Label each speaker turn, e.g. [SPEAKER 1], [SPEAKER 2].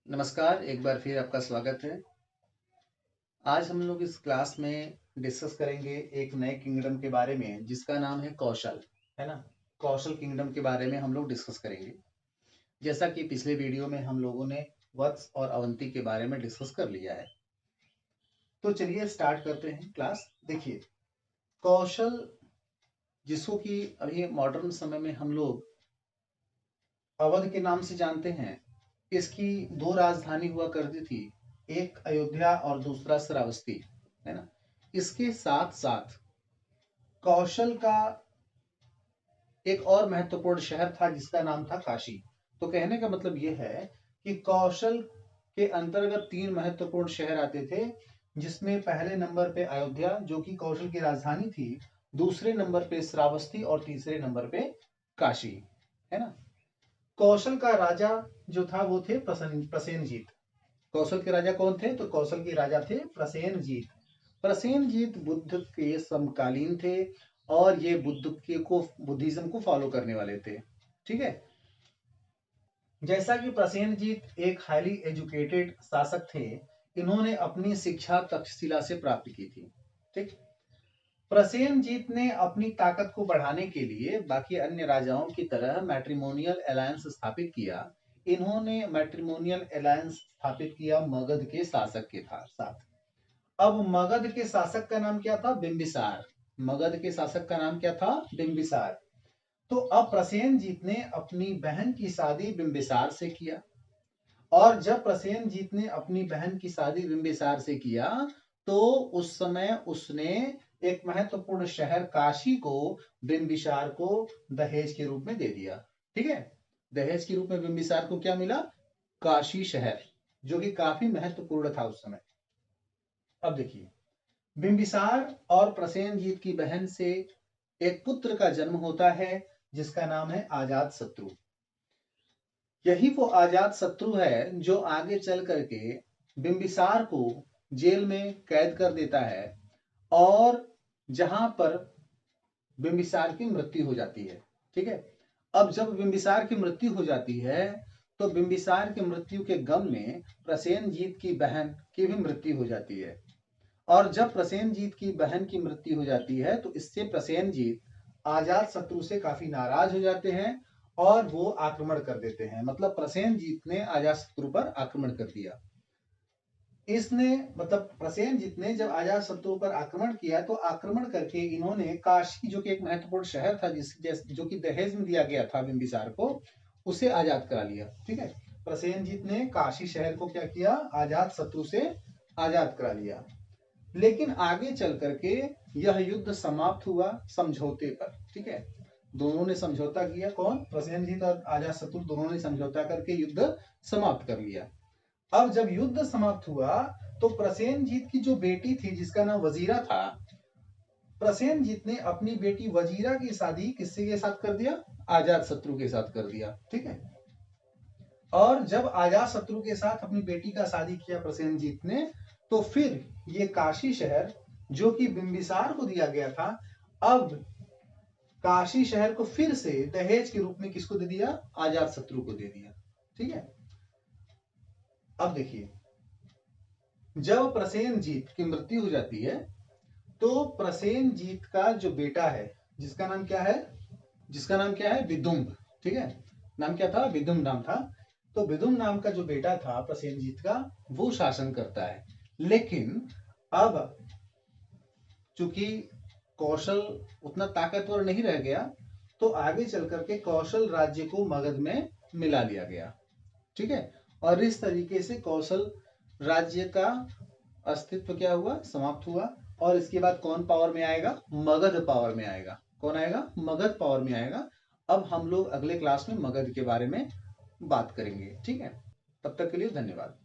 [SPEAKER 1] नमस्कार, एक बार फिर आपका स्वागत है। आज हम लोग इस क्लास में डिस्कस करेंगे एक नए किंगडम के बारे में जिसका नाम है कौशल, है ना? कौशल किंगडम के बारे में हम लोग डिस्कस करेंगे। जैसा कि पिछले वीडियो में हम लोगों ने वत्स और अवंती के बारे में डिस्कस कर लिया है। तो चलिए स्टार्ट करते हैं क्लास। देखिए, कौशल जिसको कि अभी मॉडर्न समय में हम लोग अवध के नाम से जानते हैं, इसकी दो राजधानी हुआ करती थी, एक अयोध्या और दूसरा श्रावस्ती, है ना? इसके साथ साथ कौशल का एक और महत्वपूर्ण शहर था जिसका नाम था काशी। तो कहने का मतलब यह है कि कौशल के अंतर्गत तीन महत्वपूर्ण शहर आते थे, जिसमें पहले नंबर पे अयोध्या जो कि कौशल की राजधानी थी, दूसरे नंबर पे श्रावस्ती और तीसरे नंबर पे काशी, है ना? कौशल का राजा जो था वो थे प्रसेनजीत। कौशल के राजा कौन थे? तो कौशल के राजा थे प्रसेनजीत। प्रसेनजीत बुद्ध के समकालीन थे और ये बुद्धिज्म को फॉलो करने वाले थे। ठीक है। जैसा कि प्रसेनजीत एक हाईली एजुकेटेड शासक थे, इन्होंने अपनी शिक्षा तक्षशिला से प्राप्त की थी। ठीक। प्रसेनजीत ने अपनी ताकत को बढ़ाने के लिए बाकी अन्य राजाओं की तरह मैट्रिमोनियल अलायंस स्थापित किया। इन्होंने मैट्रिमोनियल अलायंस स्थापित किया मगध के शासक के साथ। अब मगध के शासक का नाम क्या था? बिंबिसार। मगध के शासक का नाम क्या था? बिंबिसार। तो अब प्रसेनजीत ने अपनी बहन की शादी बिंबिसार से किया, और जब प्रसेनजीत ने अपनी बहन की शादी बिंबिसार से किया तो उस समय उसने एक महत्वपूर्ण शहर काशी को बिंबिसार को दहेज के रूप में दे दिया। ठीक है। दहेज के रूप में बिंबिसार को क्या मिला? काशी शहर, जो कि काफी महत्वपूर्ण था उस समय। अब देखिए, बिंबिसार और प्रसेनजीत की बहन से एक पुत्र का जन्म होता है जिसका नाम है अजात शत्रु। यही वो अजात शत्रु है जो आगे चल करके बिंबिसार को जेल में कैद कर देता है, और जहां पर बिंबिसार की मृत्यु हो जाती है। ठीक है। अब जब बिंबिसार की मृत्यु हो जाती है तो बिंबिसार की मृत्यु के गम में प्रसेनजीत की बहन की भी मृत्यु हो जाती है, और जब प्रसेनजीत की बहन की मृत्यु हो जाती है तो इससे प्रसेनजीत अजात शत्रु से काफी नाराज हो जाते हैं और वो आक्रमण कर देते हैं। मतलब प्रसेनजीत ने अजात शत्रु पर आक्रमण कर दिया। इसने मतलब प्रसेनजीत ने जब अजात शत्रु पर आक्रमण किया तो आक्रमण करके इन्होंने काशी, जो कि एक महत्वपूर्ण शहर था जो कि दहेज में दिया गया था बिंबिसार को, उसे आजाद करा लिया। ठीक है। प्रसेनजीत ने काशी शहर को क्या किया? अजात शत्रु से आजाद करा लिया। लेकिन आगे चल करके यह युद्ध समाप्त हुआ समझौते पर। ठीक है। दोनों ने समझौता किया। कौन? प्रसेनजीत और अजात शत्रु दोनों ने समझौता करके युद्ध समाप्त कर लिया। अब जब युद्ध समाप्त हुआ तो प्रसेनजीत की जो बेटी थी जिसका नाम वजीरा था, प्रसेनजीत ने अपनी बेटी वजीरा की शादी किससे के साथ कर दिया? अजात शत्रु के साथ कर दिया। ठीक है। और जब अजात शत्रु के साथ अपनी बेटी का शादी किया प्रसेनजीत ने, तो फिर ये काशी शहर जो कि बिंबिसार को दिया गया था, अब काशी शहर को फिर से दहेज के रूप में किसको दे दिया? अजात शत्रु को दे दिया। ठीक है। अब देखिए, जब प्रसेनजीत की मृत्यु हो जाती है तो प्रसेनजीत का जो बेटा है जिसका नाम क्या है? जिसका नाम क्या है? विदुम्ब। ठीक है। नाम क्या था? विदुम्ब नाम था। तो विदुम्ब नाम का जो बेटा था प्रसेनजीत का, वो शासन करता है। लेकिन अब चूंकि कौशल उतना ताकतवर नहीं रह गया, तो आगे चल करके कौशल राज्य को मगध में मिला लिया गया। ठीक है। और इस तरीके से कौशल राज्य का अस्तित्व क्या हुआ? समाप्त हुआ। और इसके बाद कौन पावर में आएगा? मगध पावर में आएगा। कौन आएगा? मगध पावर में आएगा। अब हम लोग अगले क्लास में मगध के बारे में बात करेंगे। ठीक है। तब तक के लिए धन्यवाद।